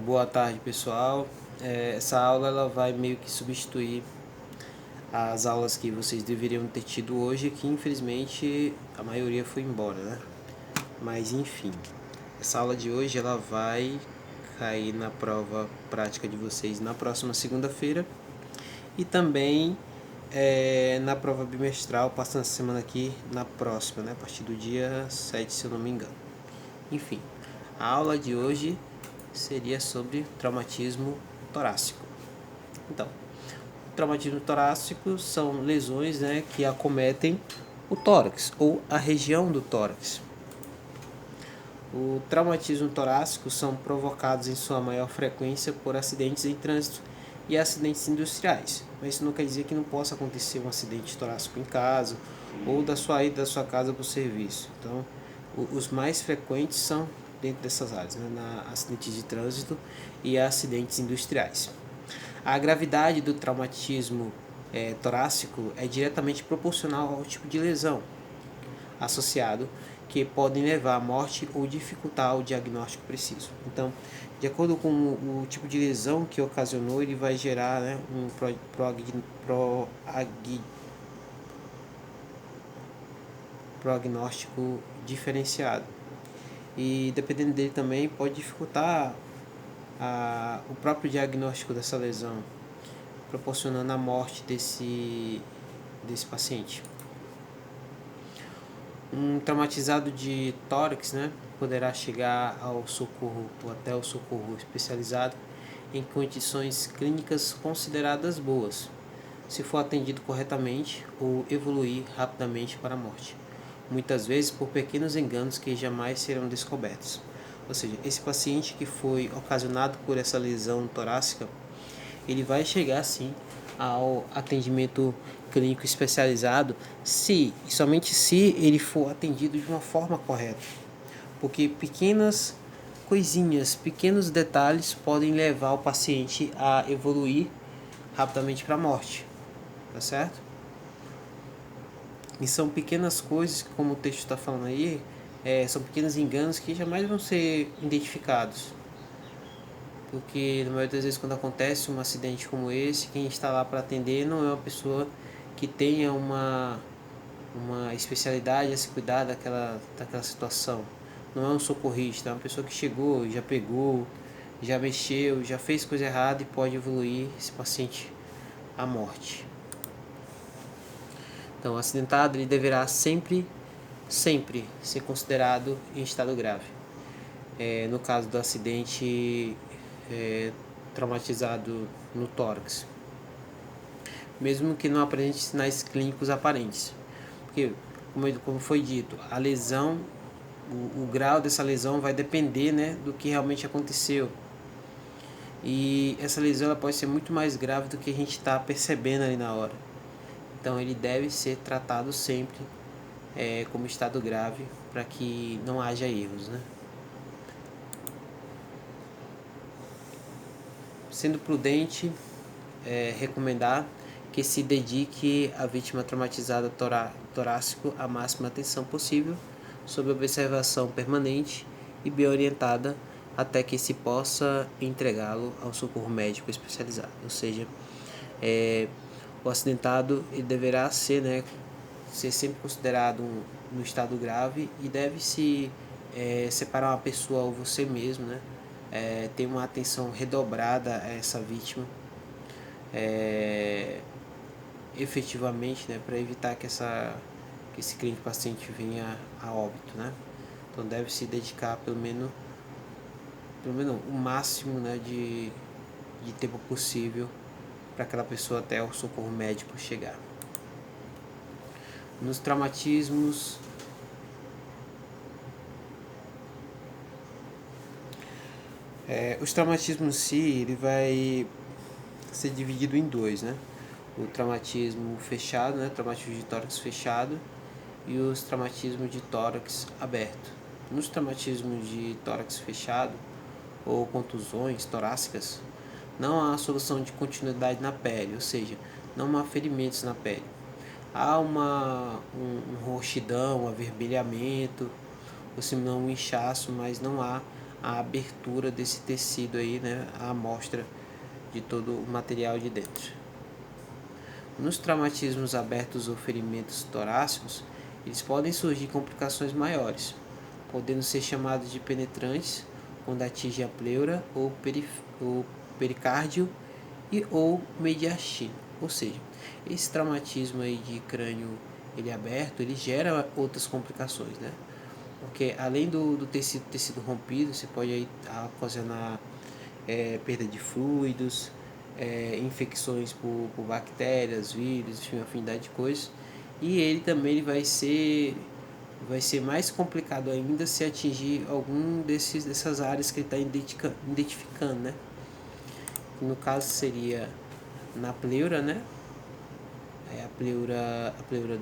Boa tarde, pessoal. Essa aula ela vai meio que substituir as aulas que vocês deveriam ter tido hoje, que infelizmente a maioria foi embora, né? Mas enfim, essa aula de hoje ela vai cair na prova prática de vocês na próxima segunda-feira e também na prova bimestral, passando essa semana aqui na próxima, né? A partir do dia 7, se eu não me engano. Enfim, a aula de hoje seria sobre traumatismo torácico. Então, o traumatismo torácico são lesões, né, que acometem o tórax ou a região do tórax. O traumatismo torácico são provocados em sua maior frequência por acidentes em trânsito e acidentes industriais. Mas isso não quer dizer que não possa acontecer um acidente torácico em casa ou da sua ida da sua casa para o serviço. Então, os mais frequentes são dentro dessas áreas, né, na acidentes de trânsito e acidentes industriais. A gravidade do traumatismo torácico é diretamente proporcional ao tipo de lesão associado, que podem levar à morte ou dificultar o diagnóstico preciso. Então, de acordo com o tipo de lesão que ocasionou, ele vai gerar, né, um prognóstico diferenciado. E dependendo dele também pode dificultar o próprio diagnóstico dessa lesão, proporcionando a morte desse paciente. Um traumatizado de tórax, né, poderá chegar ao socorro ou até o socorro especializado em condições clínicas consideradas boas, se for atendido corretamente ou evoluir rapidamente para a morte, muitas vezes por pequenos enganos que jamais serão descobertos. Ou seja, esse paciente que foi ocasionado por essa lesão torácica, ele vai chegar sim ao atendimento clínico especializado se e somente se ele for atendido de uma forma correta. Porque pequenas coisinhas, pequenos detalhes podem levar o paciente a evoluir rapidamente para a morte, tá certo? E são pequenas coisas, como o texto está falando aí, são pequenos enganos que jamais vão ser identificados. Porque na maioria das vezes quando acontece um acidente como esse, quem está lá para atender não é uma pessoa que tenha uma especialidade a se cuidar daquela situação. Não é um socorrista, é uma pessoa que chegou, já pegou, já mexeu, já fez coisa errada e pode evoluir esse paciente à morte. Então, o acidentado ele deverá sempre ser considerado em estado grave. No caso do acidente traumatizado no tórax, mesmo que não apresente sinais clínicos aparentes, porque como foi dito, a lesão, o grau dessa lesão vai depender, né, do que realmente aconteceu, e essa lesão ela pode ser muito mais grave do que a gente está percebendo ali na hora. Então ele deve ser tratado sempre como estado grave para que não haja erros, né? Sendo prudente, recomendar que se dedique à vítima traumatizada torácico a máxima atenção possível, sob observação permanente e bem orientada, até que se possa entregá-lo ao socorro médico especializado. Ou seja, o acidentado ele deverá ser sempre considerado no estado grave e deve-se separar uma pessoa ou você mesmo, né? Ter uma atenção redobrada a essa vítima, efetivamente, né, para evitar que esse cliente paciente venha a óbito, né? Então deve se dedicar pelo menos o máximo, né, de tempo possível para aquela pessoa até o socorro médico chegar. Nos traumatismos os traumatismos em si, ele vai ser dividido em dois, né? O traumatismo fechado, né? Traumatismo de tórax fechado e os traumatismos de tórax aberto. Nos traumatismos de tórax fechado ou contusões torácicas, não há solução de continuidade na pele, ou seja, não há ferimentos na pele. Há um roxidão, um avermelhamento, ou se não um inchaço, mas não há a abertura desse tecido aí, né, a amostra de todo o material de dentro. Nos traumatismos abertos ou ferimentos torácicos, eles podem surgir complicações maiores, podendo ser chamados de penetrantes quando atinge a pleura ou pericárdio ou mediastino. Ou seja, esse traumatismo aí de crânio ele aberto, ele gera outras complicações, né? Porque além do tecido rompido, você pode aí ocasionar perda de fluidos, infecções por bactérias, vírus, enfim, uma afinidade de coisas. E ele também vai ser mais complicado ainda se atingir algum dessas áreas que ele está identificando, né? No caso seria na pleura, né? A pleura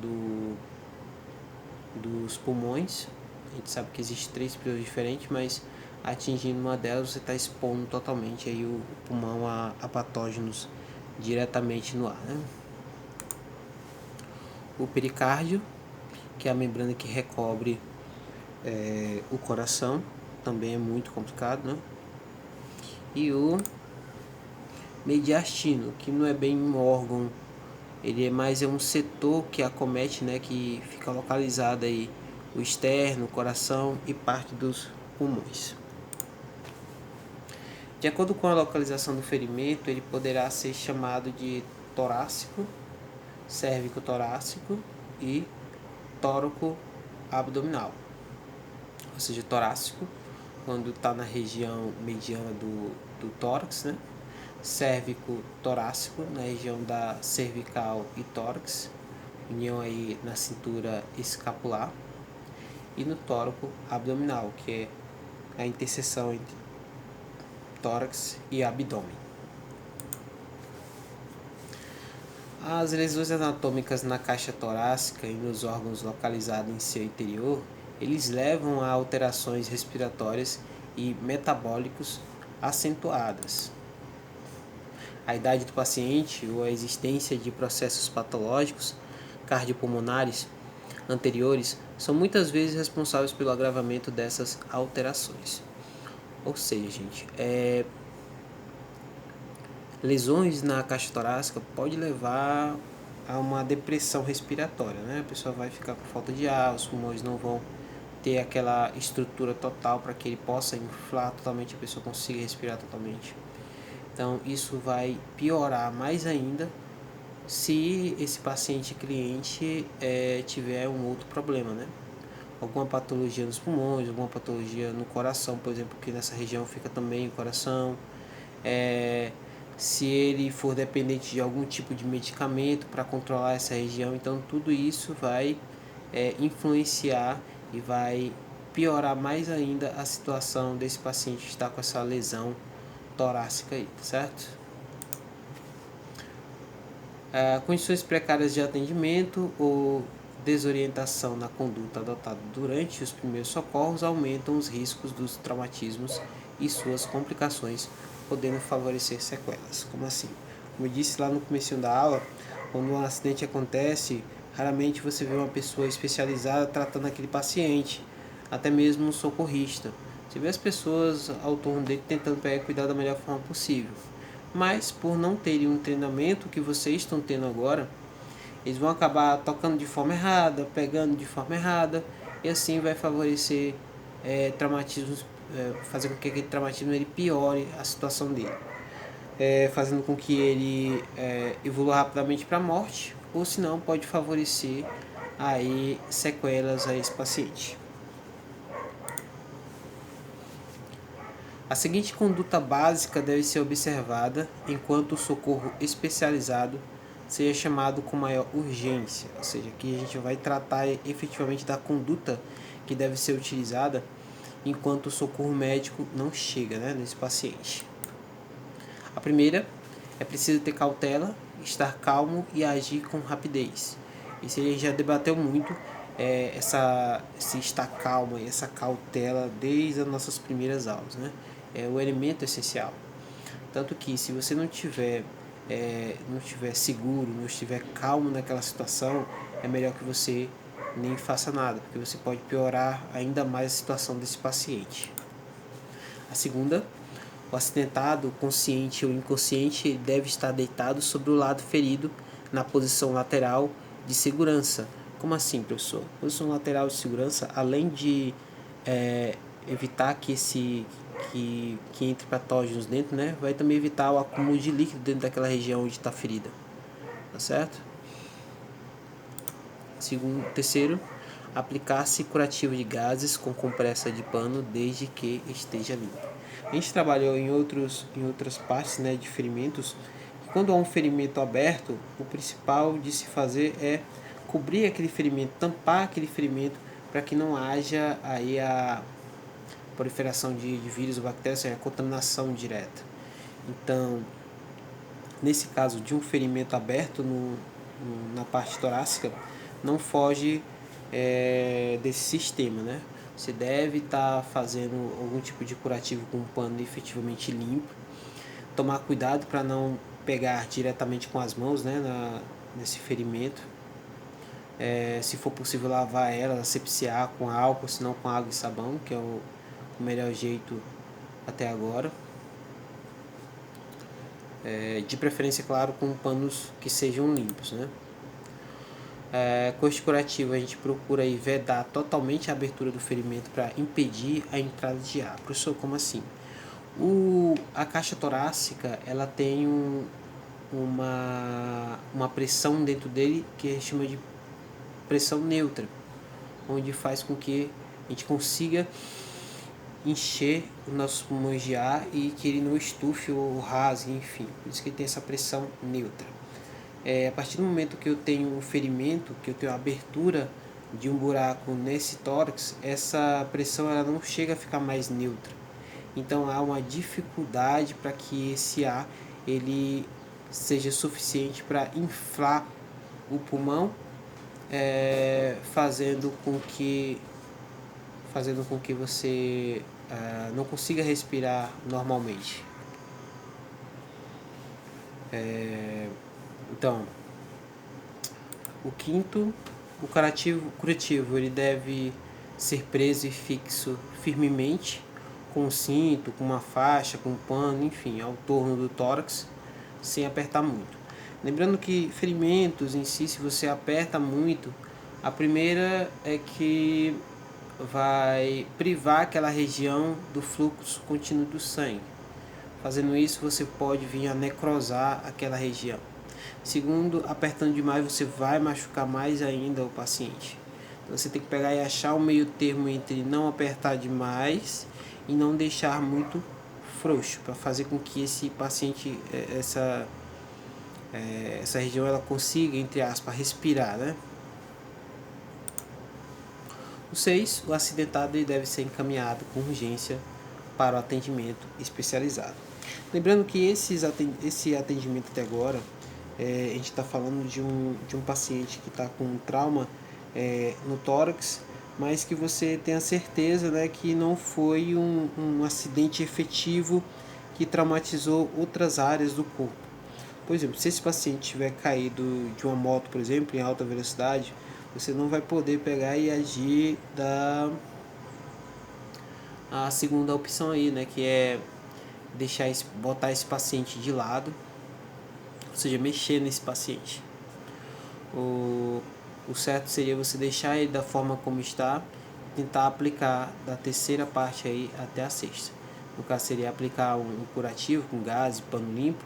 dos pulmões. A gente sabe que existem 3 pleuras diferentes, mas atingindo uma delas você está expondo totalmente aí o pulmão a patógenos diretamente no ar, né? O pericárdio, que é a membrana que recobre o coração, também é muito complicado, né? E o mediastino, que não é bem um órgão, ele é mais um setor que acomete, né, que fica localizado aí o externo, o coração e parte dos pulmões. De acordo com a localização do ferimento, ele poderá ser chamado de torácico, cérvico-torácico e tóraco-abdominal. Ou seja, torácico, quando está na região mediana do tórax, né? Cérvico-torácico, na região da cervical e tórax, união aí na cintura escapular. E no tóraco-abdominal, que é a interseção entre tórax e abdômen. As lesões anatômicas na caixa torácica e nos órgãos localizados em seu interior, eles levam a alterações respiratórias e metabólicos acentuadas. A idade do paciente ou a existência de processos patológicos cardiopulmonares anteriores são muitas vezes responsáveis pelo agravamento dessas alterações. Ou seja, gente, lesões na caixa torácica pode levar a uma depressão respiratória, né? A pessoa vai ficar com falta de ar, os pulmões não vão ter aquela estrutura total para que ele possa inflar totalmente, a pessoa consiga respirar totalmente. Então isso vai piorar mais ainda se esse paciente cliente tiver um outro problema, né? Alguma patologia nos pulmões, alguma patologia no coração, por exemplo, que nessa região fica também o coração. Se ele for dependente de algum tipo de medicamento para controlar essa região, então tudo isso vai influenciar e vai piorar mais ainda a situação desse paciente que está com essa lesão torácica aí, tá certo? Condições precárias de atendimento ou desorientação na conduta adotada durante os primeiros socorros aumentam os riscos dos traumatismos e suas complicações, podendo favorecer sequelas. Como assim? Como eu disse lá no começo da aula, quando um acidente acontece, raramente você vê uma pessoa especializada tratando aquele paciente, até mesmo um socorrista. Você vê as pessoas ao torno dele tentando cuidar da melhor forma possível. Mas por não terem um treinamento que vocês estão tendo agora, eles vão acabar tocando de forma errada, pegando de forma errada, e assim vai favorecer traumatismos, fazer com que aquele traumatismo ele piore a situação dele, fazendo com que ele evolua rapidamente para a morte, ou se não pode favorecer aí sequelas a esse paciente. A seguinte conduta básica deve ser observada enquanto o socorro especializado seja chamado com maior urgência, ou seja, aqui a gente vai tratar efetivamente da conduta que deve ser utilizada enquanto o socorro médico não chega, né, nesse paciente. A primeira é preciso ter cautela, estar calmo e agir com rapidez. Isso a gente já debateu muito, esse estar calmo e essa cautela desde as nossas primeiras aulas, né? É o elemento essencial. Tanto que se você não estiver seguro, não estiver calmo naquela situação, é melhor que você nem faça nada, porque você pode piorar ainda mais a situação desse paciente. A segunda, o acidentado, consciente ou inconsciente, deve estar deitado sobre o lado ferido na posição lateral de segurança. Como assim, professor? Posição lateral de segurança, além de evitar que entre patógenos dentro, né, vai também evitar o acúmulo de líquido dentro daquela região onde está ferida. Tá certo? Terceiro, aplicar-se curativo de gases com compressa de pano desde que esteja limpo. A gente trabalhou em outras partes, né, de ferimentos. Quando há um ferimento aberto, o principal de se fazer é cobrir aquele ferimento, tampar aquele ferimento para que não haja aí a proliferação de vírus ou bactérias, a contaminação direta. Então, nesse caso de um ferimento aberto na parte torácica, não foge desse sistema, né? Você deve estar fazendo algum tipo de curativo com um pano efetivamente limpo. Tomar cuidado para não pegar diretamente com as mãos, né, nesse ferimento. Se for possível lavar ela, asepsiar com álcool, se não com água e sabão, que é o melhor jeito até agora. De preferência, claro, com panos que sejam limpos, né? Com este curativo a gente procura aí vedar totalmente a abertura do ferimento para impedir a entrada de ar. Professor, como assim? A caixa torácica ela tem uma pressão dentro dele que a gente chama de pressão neutra, onde faz com que a gente consiga encher os nossos pulmões de ar e que ele não estufe ou rasgue, enfim. Por isso que ele tem essa pressão neutra. A partir do momento que eu tenho um ferimento, que eu tenho a abertura de um buraco nesse tórax, essa pressão ela não chega a ficar mais neutra. Então há uma dificuldade para que esse ar ele seja suficiente para inflar o pulmão, fazendo com que você não consiga respirar normalmente. Então, o quinto, o curativo ele deve ser preso e fixo firmemente com um cinto, com uma faixa, com um pano, enfim, ao torno do tórax, sem apertar muito. Lembrando que ferimentos em si, se você aperta muito, a primeira é que vai privar aquela região do fluxo contínuo do sangue. Fazendo isso, você pode vir a necrosar aquela região. Segundo, apertando demais, você vai machucar mais ainda o paciente. Então, você tem que pegar e achar um meio termo entre não apertar demais e não deixar muito frouxo, para fazer com que esse paciente, essa região, ela consiga, entre aspas, respirar, né? O 6, o acidentado deve ser encaminhado com urgência para o atendimento especializado. Lembrando que esse atendimento até agora, a gente está falando de um paciente que está com um trauma no tórax, mas que você tenha certeza, né, que não foi um acidente efetivo que traumatizou outras áreas do corpo. Por exemplo, se esse paciente tiver caído de uma moto, por exemplo, em alta velocidade, você não vai poder pegar e agir a segunda opção aí, né, que é botar esse paciente de lado, ou seja, mexer nesse paciente. O certo seria você deixar ele da forma como está, tentar aplicar da terceira parte aí até a sexta. No caso seria aplicar um curativo com gás e pano limpo,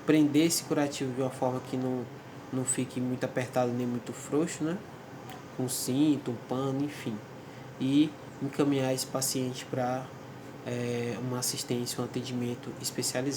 prender esse curativo de uma forma que não fique muito apertado nem muito frouxo, né? Um cinto, um pano, enfim. E encaminhar esse paciente para uma assistência, um atendimento especializado.